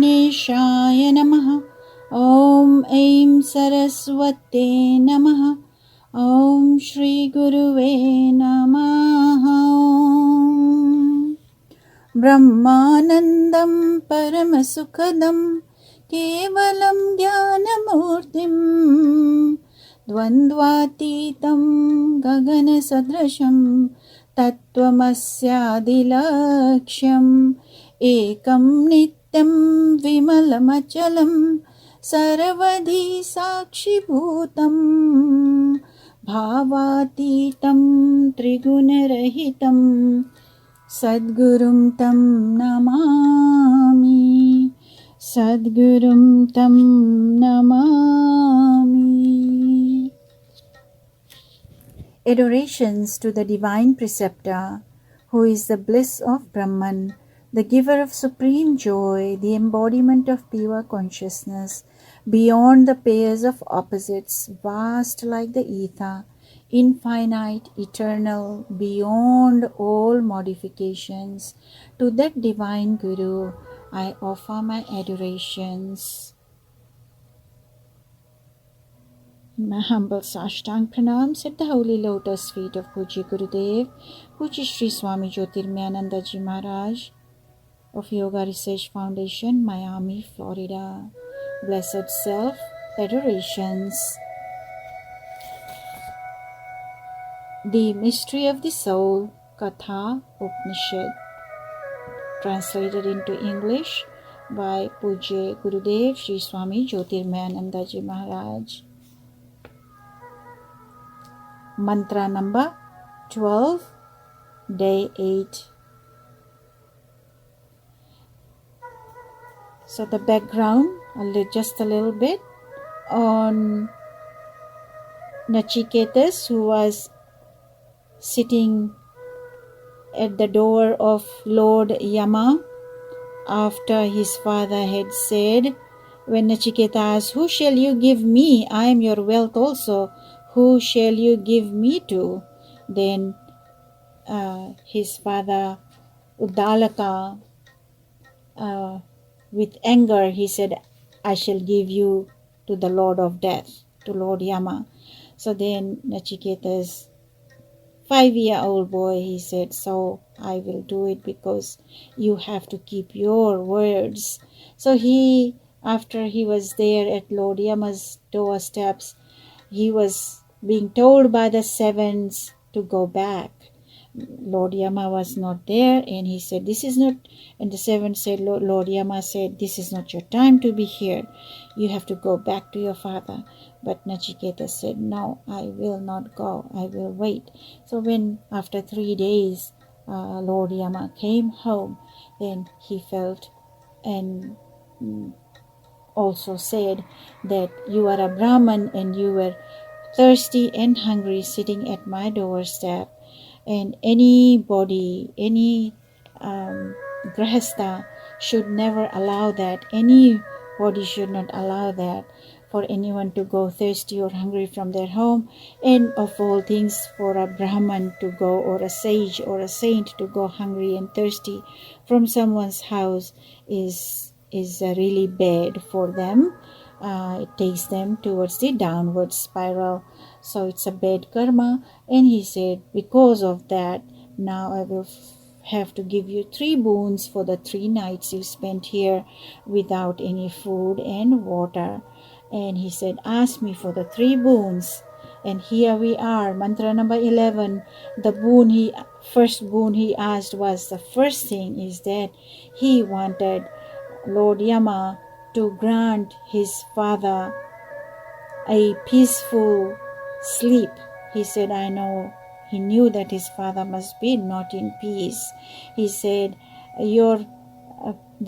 गणेशाय नमः। ॐ ऐं सरस्वते नमः। ॐ श्री गुरुवे नमः। ब्रह्मानन्दं परमसुखदं केवलं ज्ञानमूर्तिं द्वन्द्वातीतं गगनसदृशं तत्त्वमस्यादिलक्ष्यम् एकं नित्यं विमलमचलं सर्वधी साक्षिभूतं भावातीतं त्रिगुणरहितं सद्गुरुं तं नमामि। सद्गुरुं तं Namami. Adorations to the Divine Preceptor, who is the bliss of Brahman, the giver of supreme joy, the embodiment of pure consciousness, beyond the pairs of opposites, vast like the ether, infinite, eternal, beyond all modifications. To that divine Guru, I offer my adorations. My humble Sashtang pranams at the holy lotus feet of Puji Gurudev, Puji Sri Swami Jyotirmayananda Ji Maharaj of Yoga Research Foundation, Miami, Florida. Blessed Self, adorations. The Mystery of the Soul, Katha Upanishad, translated into English by Puji Gurudev Sri Swami Jyotirmayananda Ji Maharaj. Mantra number 12, day 8. So the background, just a little bit on Nachiketa, who was sitting at the door of Lord Yama after his father had said, when Nachiketa asked, "Who shall you give me? I am your wealth also. Who shall you give me to?" Then his father Uddalaka, with anger, he said, "I shall give you to the Lord of Death, to Lord Yama." So then Nachiketa's 5-year-old boy, he said, "So I will do it because you have to keep your words." So after he was there at Lord Yama's doorsteps, he was being told by the servants to go back. Lord Yama was not there, and he said, "This is not," and the servant said, Lord Yama said, "This is not your time to be here. You have to go back to your father." But Nachiketa said, "No, I will not go. I will wait." So when after 3 days, Lord Yama came home, then he felt and also said that, "You are a Brahman and you were thirsty and hungry sitting at my doorstep, and anybody, any grahastha should never allow that. Anybody should not allow that, for anyone to go thirsty or hungry from their home, and of all things for a Brahman to go, or a sage or a saint to go hungry and thirsty from someone's house is really bad for them. It takes them towards the downward spiral. So it's a bad karma." And he said, "Because of that, now I will have to give you 3 boons for the 3 nights you spent here without any food and water." And he said, "Ask me for the 3 boons." And here we are, mantra number 11. The first boon he asked was, the first thing is that he wanted Lord Yama to grant his father a peaceful sleep. He said, he knew that his father must be not in peace. He said,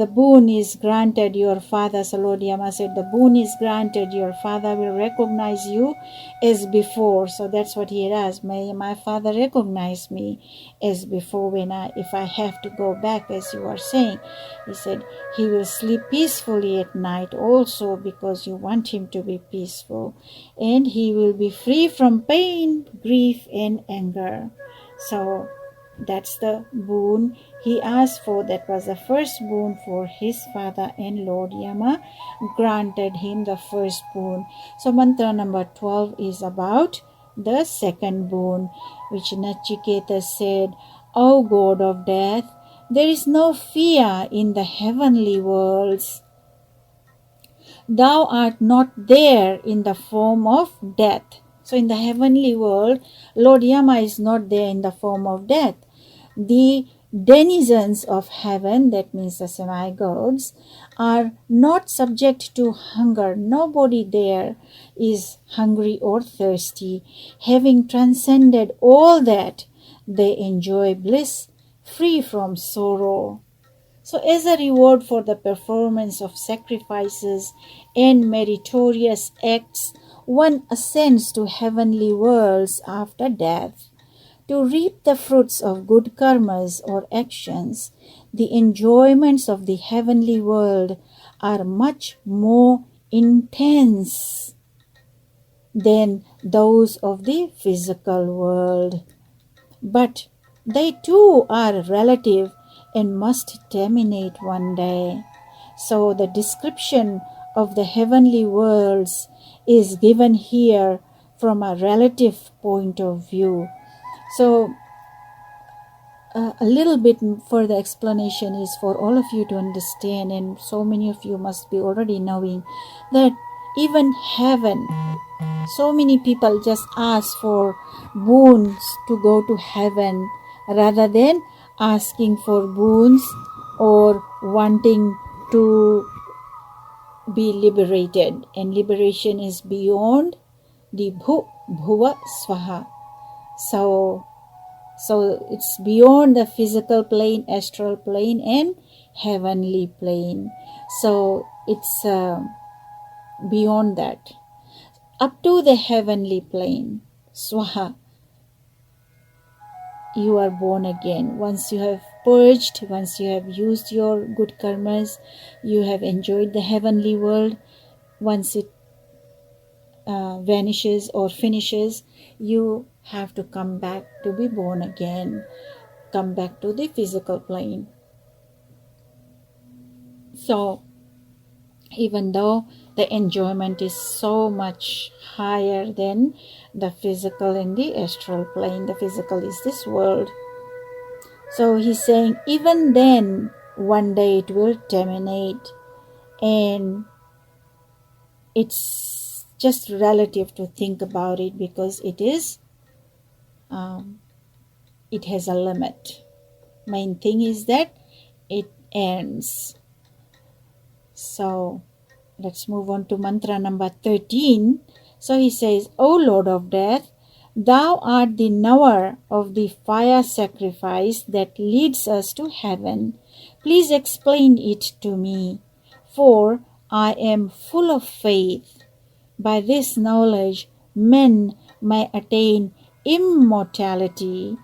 the boon is granted your father. So Lord Yama said, "The boon is granted. Your father will recognize you as before." So that's what he had asked. "May my father recognize me as before if I have to go back, as you are saying." He said, "He will sleep peacefully at night also, because you want him to be peaceful. And he will be free from pain, grief, and anger." So That's the boon he asked for. That was the first boon for his father, and Lord Yama granted him the first boon. So mantra number 12 is about the second boon, which Nachiketa said, O God of death, there is no fear in the heavenly worlds. Thou art not there in the form of death. So in the heavenly world, Lord Yama is not there in the form of death. The denizens of heaven, that means the semi-gods, are not subject to hunger. Nobody there is hungry or thirsty. Having transcended all that, they enjoy bliss, free from sorrow. So, as a reward for the performance of sacrifices and meritorious acts, one ascends to heavenly worlds after death. To reap the fruits of good karmas or actions, the enjoyments of the heavenly world are much more intense than those of the physical world. But they too are relative and must terminate one day. So the description of the heavenly worlds is given here from a relative point of view. So a little bit further explanation is for all of you to understand, and so many of you must be already knowing that even heaven, so many people just ask for boons to go to heaven rather than asking for boons or wanting to be liberated. And liberation is beyond the bhuva swaha. So it's beyond the physical plane, astral plane, and heavenly plane. So it's beyond that, up to the heavenly plane. Swaha, you are born again. Once you have purged, once you have used your good karmas, you have enjoyed the heavenly world. Once it vanishes or finishes, you have to come back to be born again, come back to the physical plane. So even though the enjoyment is so much higher than the physical and the astral plane, the physical is this world. So he's saying even then one day it will terminate, and it's just relative to think about it because it has a limit. Main thing is that it ends. So let's move on to mantra number 13. So he says, O Lord of Death, thou art the knower of the fire sacrifice that leads us to heaven. Please explain it to me, for I am full of faith. By this knowledge, men may attain immortality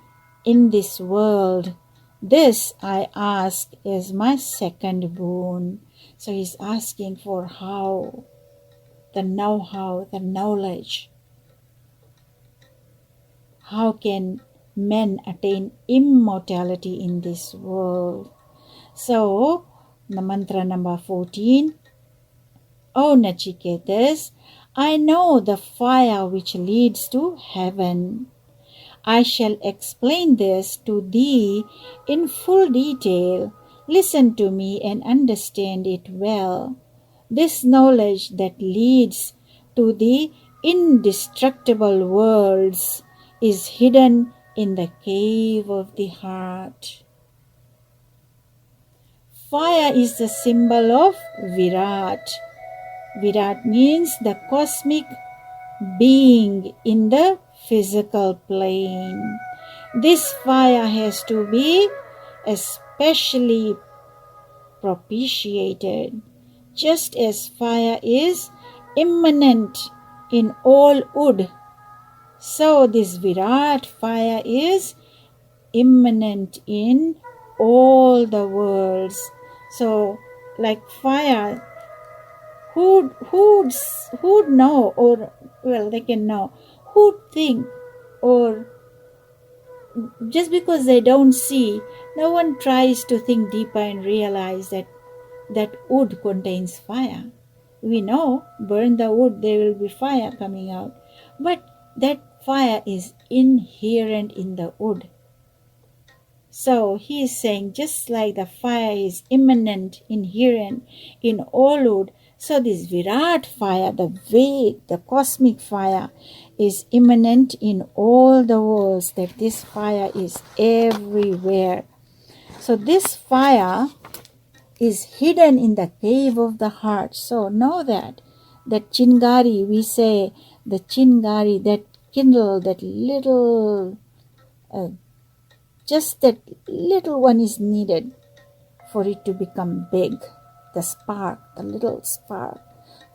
in this world. This I ask as my second boon. So he's asking for how, the know-how, the knowledge. How can men attain immortality in this world? So, the mantra number 14. O Nachiketas, I know the fire which leads to heaven. I shall explain this to thee in full detail. Listen to me and understand it well. This knowledge that leads to the indestructible worlds is hidden in the cave of the heart. Fire is the symbol of Virat. Virat means the cosmic being in the physical plane. This fire has to be especially propitiated, just as fire is immanent in all wood. So this Virat fire is immanent in all the worlds. So like fire, who'd know, or well, they can know, who'd think or just because they don't see, no one tries to think deeper and realize that wood contains fire. We know, burn the wood, there will be fire coming out. But that fire is inherent in the wood. So he is saying, just like the fire is immanent, inherent in all wood, so this Virat fire, the Ved, the cosmic fire, is immanent in all the worlds, that this fire is everywhere. So this fire is hidden in the cave of the heart. So know that Chingari, we say, the Chingari, that kindle, that little, just that little one is needed for it to become big. The spark, the little spark,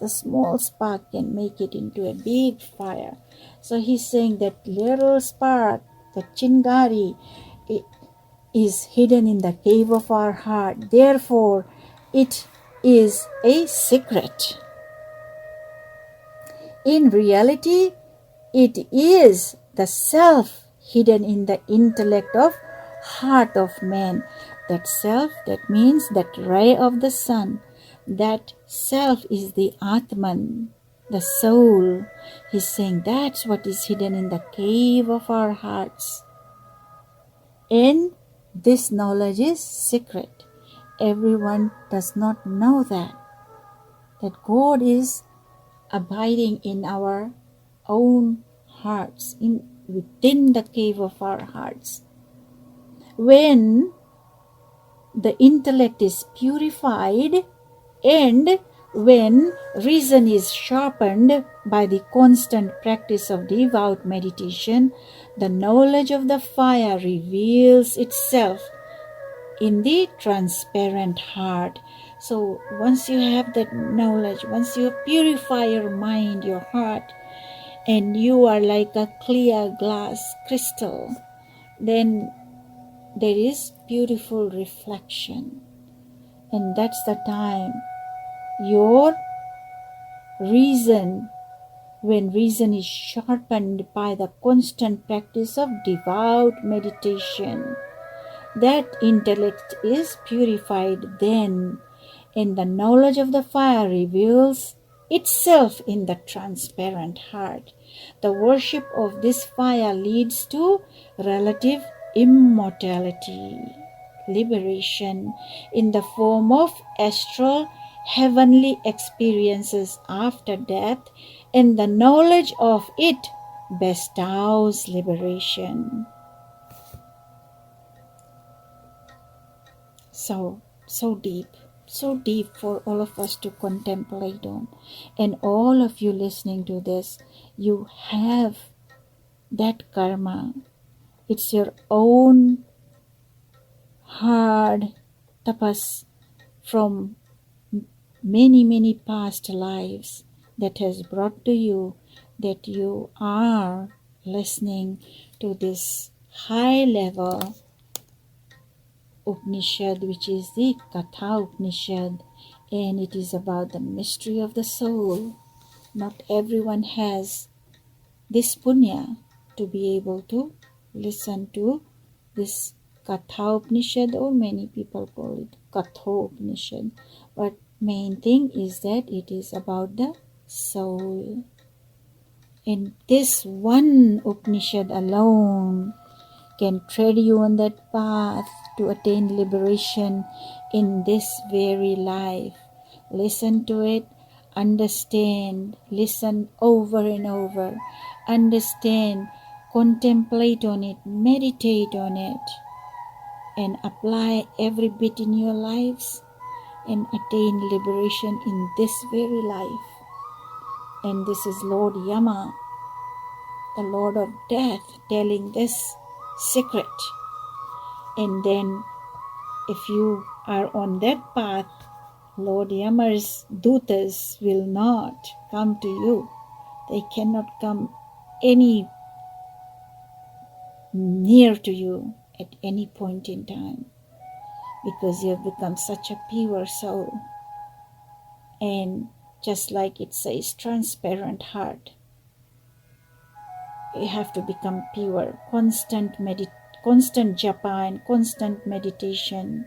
the small spark can make it into a big fire. So he's saying that little spark, the Chingari, it is hidden in the cave of our heart. Therefore, it is a secret. In reality, it is the self hidden in the intellect of heart of man. That self, that means that ray of the sun, that self is the Atman, the soul. He's saying that's what is hidden in the cave of our hearts. And this knowledge is secret. Everyone does not know that God is abiding in our own hearts, within the cave of our hearts. When the intellect is purified and when reason is sharpened by the constant practice of devout meditation, the knowledge of the fire reveals itself in the transparent heart. So once you have that knowledge, once you purify your mind, your heart, and you are like a clear glass crystal, then there is beautiful reflection. And that's the time your reason, when reason is sharpened by the constant practice of devout meditation, that intellect is purified then, and the knowledge of the fire reveals itself in the transparent heart. The worship of this fire leads to relative immortality, liberation in the form of astral heavenly experiences after death, and the knowledge of it bestows liberation. So deep for all of us to contemplate on. And all of you listening to this, you have that karma. It's your own hard tapas from many past lives that has brought to you that you are listening to this high level Upanishad, which is the Katha Upanishad, and it is about the mystery of the soul. Not everyone has this punya to be able to listen to this Katha Upanishad, or many people call it Katha Upanishad. But main thing is that it is about the soul. And this one Upanishad alone can tread you on that path to attain liberation in this very life. Listen to it, understand, listen over and over, understand, contemplate on it, meditate on it, and apply every bit in your lives and attain liberation in this very life. And this is Lord Yama, the Lord of Death, telling this secret. And then if you are on that path, Lord Yama's dutas will not come to you. They cannot come any near to you at any point in time, because you have become such a pure soul. And just like it says, transparent heart, you have to become pure. Constant constant japa and constant meditation.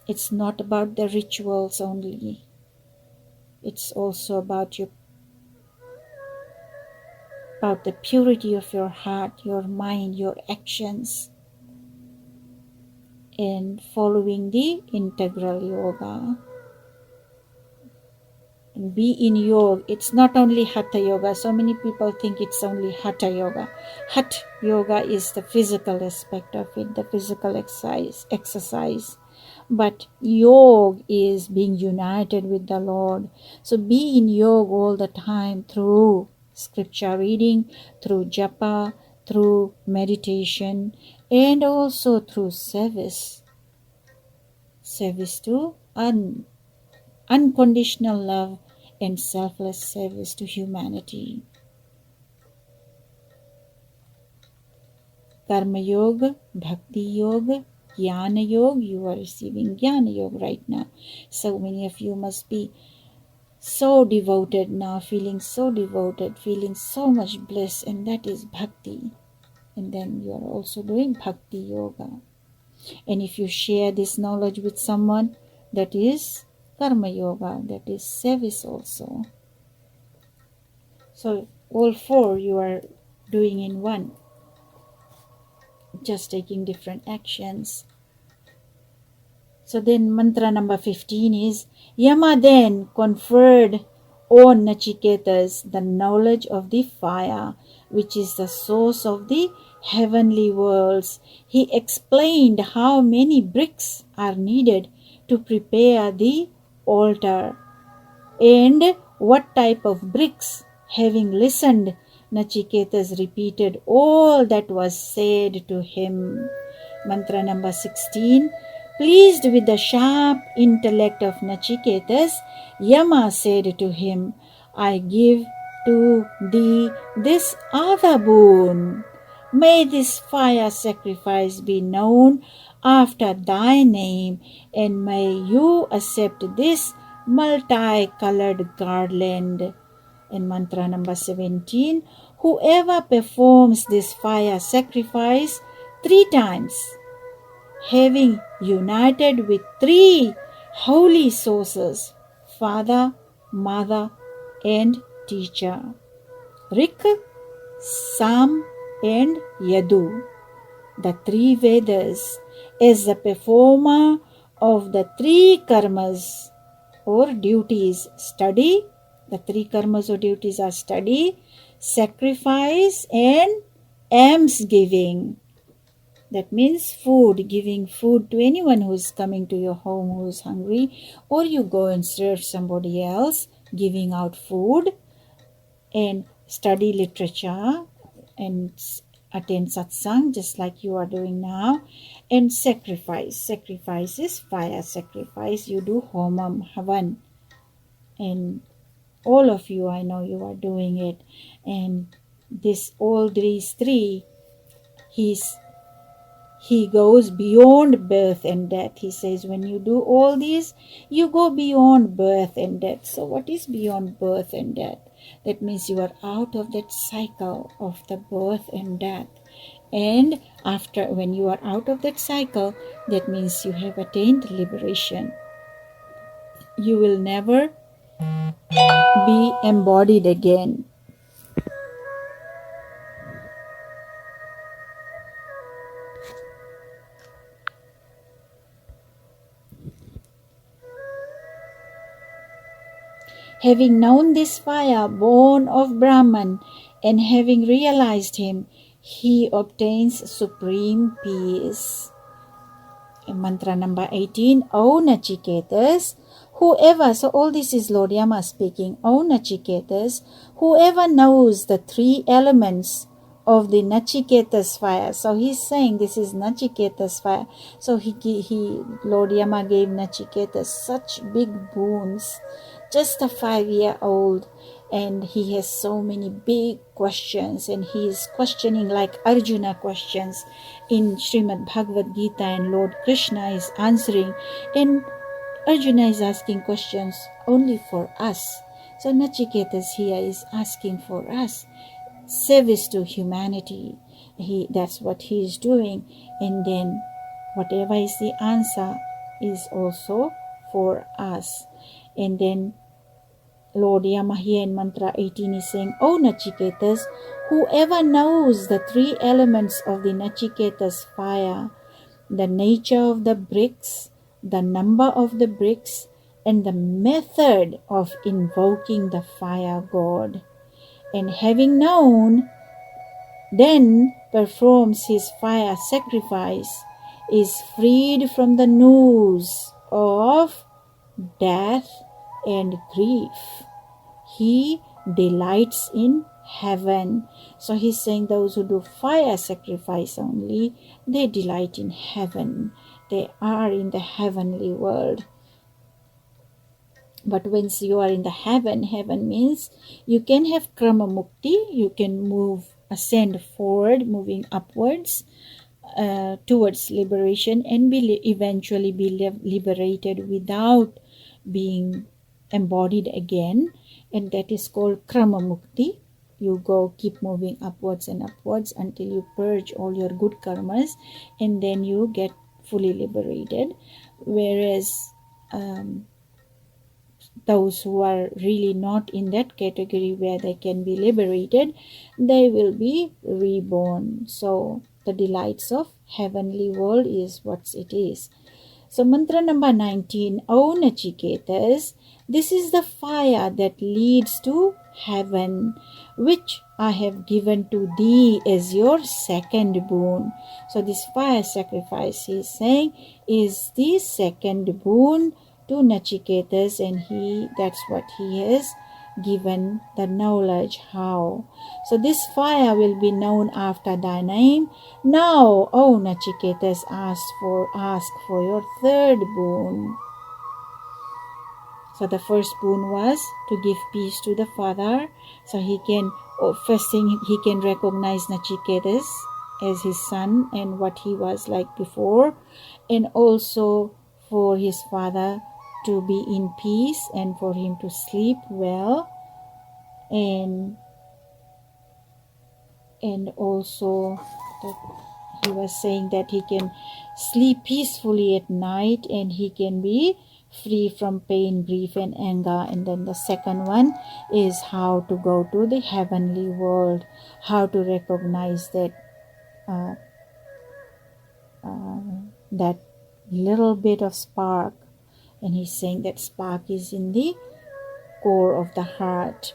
It's not about the rituals only. It's also about the purity of your heart, your mind, your actions, and following the integral yoga. And be in yoga. It's not only hatha yoga. So many people think it's only hatha yoga. Hatha yoga is the physical aspect of it, the physical exercise. But yoga is being united with the Lord. So be in yoga all the time through scripture reading, through japa, through meditation, and also through service. Service to unconditional love and selfless service to humanity. Karma Yoga, Bhakti Yoga, Jnana Yoga. You are receiving Jnana Yoga right now. So many of you must be so devoted now, feeling so devoted, feeling so much bliss, and that is Bhakti. And then you are also doing Bhakti Yoga. And if you share this knowledge with someone, that is Karma Yoga, that is service also. So all four you are doing in one, just taking different actions. So then mantra number 15 is, Yama then conferred on Nachiketas the knowledge of the fire, which is the source of the heavenly worlds. He explained how many bricks are needed to prepare the altar and what type of bricks. Having listened, Nachiketas repeated all that was said to him. Mantra number 16. Pleased with the sharp intellect of Nachiketas, Yama said to him, I give to thee this other boon. May this fire sacrifice be known after thy name, and may you accept this multicolored garland. And mantra number 17, whoever performs this fire sacrifice 3 times, having united with 3 holy sources, Father, Mother, and Teacher, Rik, Sam, and Yadu, the 3 Vedas, as the performer of the 3 karmas or duties. Study, the 3 karmas or duties are study, sacrifice, and almsgiving. That means food, giving food to anyone who is coming to your home who is hungry, or you go and serve somebody else, giving out food, and study literature and attend satsang just like you are doing now, and sacrifice. Sacrifice is fire sacrifice. You do homam, havan, and all of you, I know you are doing it. And all these 3, he goes beyond birth and death. He says when you do all these, you go beyond birth and death. So what is beyond birth and death? That means you are out of that cycle of the birth and death. And when you are out of that cycle, that means you have attained liberation. You will never be embodied again. Having known this fire born of Brahman and having realized him, he obtains supreme peace. In mantra number 18, O Nachiketas, whoever, so all this is Lord Yama speaking, O Nachiketas, whoever knows the 3 elements of the Nachiketa's fire. So he's saying this is Nachiketa's fire. So Lord Yama gave Nachiketa such big boons. Just a 5-year-old, and he has so many big questions, and he is questioning like Arjuna questions in Srimad Bhagavad Gita, and Lord Krishna is answering, and Arjuna is asking questions only for us. So Nachiketas here is asking for us, service to humanity. that's what he is doing. And then whatever is the answer is also for us. And then Lord Yama here in mantra 18 is saying, O Nachiketas, whoever knows the three elements of the Nachiketa's fire, the nature of the bricks, the number of the bricks, and the method of invoking the fire god, and having known, then performs his fire sacrifice, is freed from the noose of death and grief. He delights in heaven. So he's saying those who do fire sacrifice only, they delight in heaven. They are in the heavenly world. But once you are in the heaven means you can have krama mukti, you can ascend forward, moving upwards towards liberation, and eventually be liberated without being embodied again, and that is called krama mukti. You keep moving upwards and upwards until you purge all your good karmas, and then you get fully liberated. Whereas those who are really not in that category where they can be liberated, they will be reborn. So the delights of heavenly world is what it is. So mantra number 19, O Nachiketas, this is the fire that leads to heaven, which I have given to thee as your second boon. So this fire sacrifice, he is saying, is the second boon to Nachiketas, and that's what he has given the knowledge how. So this fire will be known after thy name. Now, O Nachiketas, ask for your third boon. So the first boon was to give peace to the father. So he can, first thing, he can recognize Nachiketas as his son and what he was like before, and also for his father to be in peace and for him to sleep well, and also that he was saying that he can sleep peacefully at night and he can be free from pain, grief, and anger. And then the second one is how to go to the heavenly world, how to recognize that that little bit of spark. And he's saying that spark is in the core of the heart.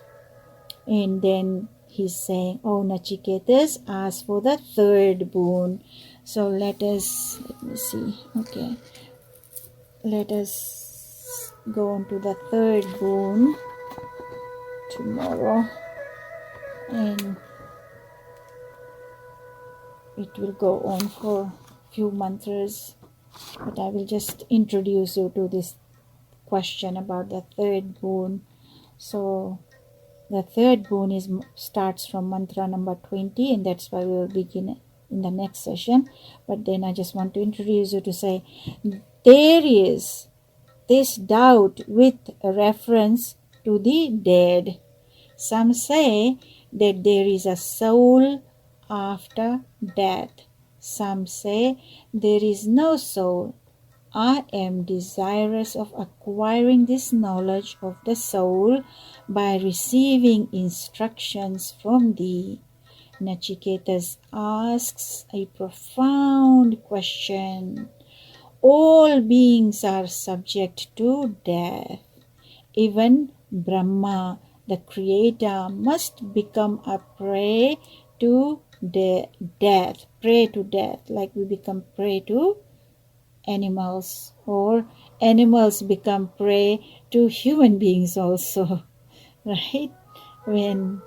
And then he's saying, oh Nachiketas, ask for the third boon. So let me see. Okay. Let us go on to the third boon tomorrow. And it will go on for a few mantras. But I will just introduce you to this question about the third boon. So the third boon starts from mantra number 20, and that's why we will begin in the next session. But then I just want to introduce you to say, there is this doubt with reference to the dead. Some say that there is a soul after death. Some say there is no soul. I am desirous of acquiring this knowledge of the soul by receiving instructions from thee. Nachiketas asks a profound question. All beings are subject to death. Even Brahma, the creator, must become a prey to death. Prey to death, like we become prey to animals, or animals become prey to human beings also, right? When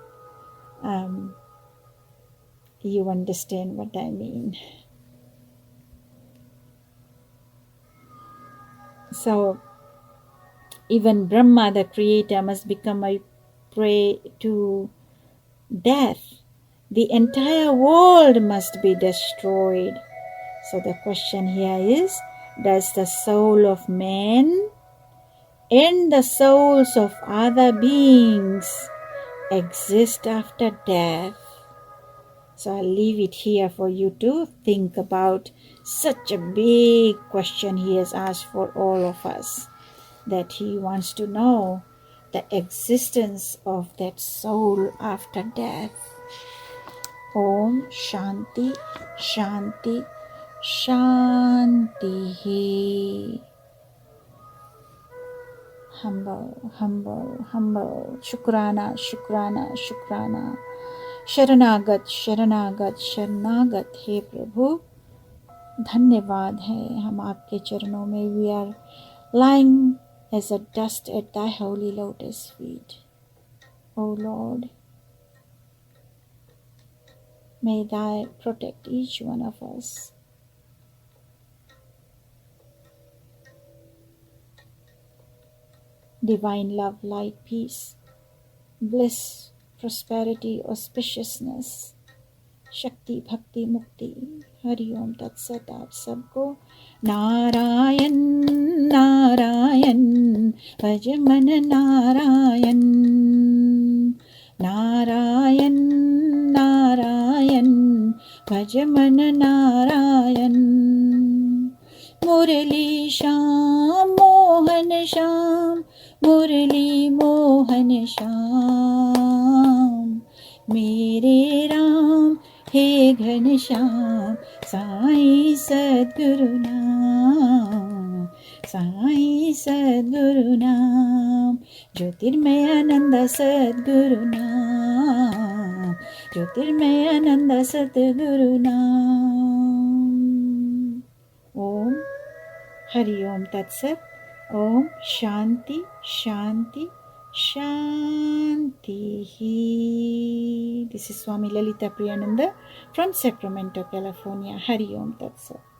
you understand what I mean. So even Brahma, the creator, must become a prey to death. The entire world must be destroyed. So the question here is, does the soul of man and the souls of other beings exist after death? So I'll leave it here for you to think about such a big question he has asked for all of us, that he wants to know the existence of that soul after death. Om Shanti Shanti Shanti. Humble, humble, humble. Shukrana, Shukrana, Shukrana. शरणागत शरणागत शरणागत हे प्रभु, धन्यवाद है हम आपके चरणों में. We are lying as a dust at thy holy lotus feet. O Lord, may thy protect each one of us. Divine love, light, peace, bliss, prosperity, auspiciousness, शक्ति भक्ति मुक्ति. हरि ओम तत्सत. आप सबको नारायण नारायण भज मन नारायण नारायण नारायण भज मन नारायण. मुरली श्याम मोहन श्याम मुरली मोहन श्याम. मेरे राम हे घनश्याम साईं सद्गुरु नाम साईं सद्गुरु नाम. ज्योतिर्मय आनंद सद्गुरु नाम ज्योतिर्मय आनंद सद्गुरु नाम. ओम हरि ओम तत्सत. ओम शांति शांति Shanti. This is Swami Lalita Priyananda from Sacramento, California. Hari Om Tat Sat.